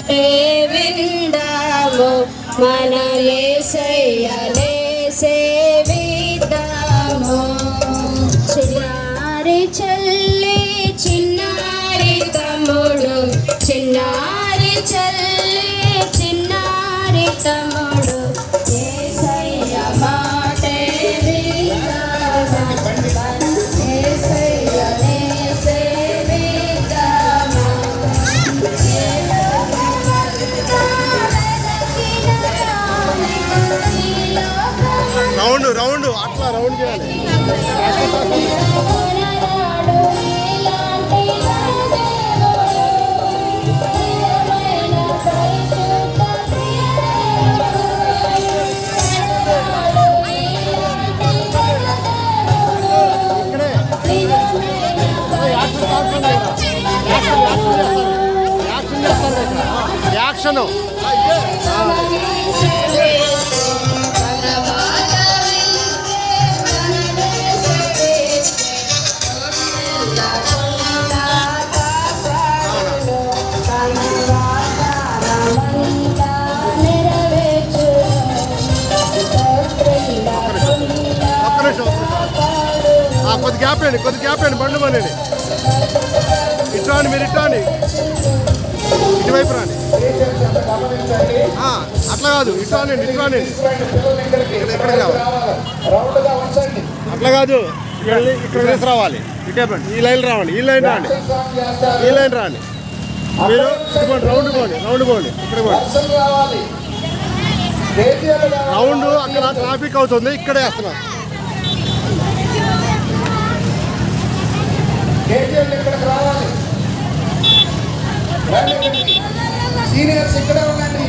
టే విందాము మన యేసయ్యనే సేవిద్దాము. చిన్నారి చెల్లి చిన్నారి తమ్ముడు, చిన్నారి చెల్లి చిన్నారి తమ్ముడు, యేసయ్య మాటే విందాము మన యేసయ్యనే సేవిద్దాము. రౌండ్ రౌండ్ అట్లా రౌండ్ చేయాలి. యాక్షన్ కొద్ది గ్యాప్ అండి, కొద్ది గ్యాప్ అండి, బండి పనండి. ఇట్లా అండి, మీరు ఇట్లా అండి, ఇటువైపు రాండి. అట్లా కాదు, ఇట్లా అండి, ఇట్లా అండి, ఎక్కడికి రావాలి. అట్లా కాదు, ఇక్కడ వేసి రావాలి. ఇటే ఈ లైన్ రావండి, ఈ లైన్ రాండి, ఈ లైన్ రాండి. మీరు ఇవ్వండి, రౌండ్ పోండి, రౌండ్ పోండి, ఇక్కడ పోండి. రౌండ్ అక్కడ ట్రాఫిక్ అవుతుంది, ఇక్కడే వేస్తున్నాం. ఇక్కడికి రావాలి. సీనియర్స్ ఇక్కడే ఉండండి.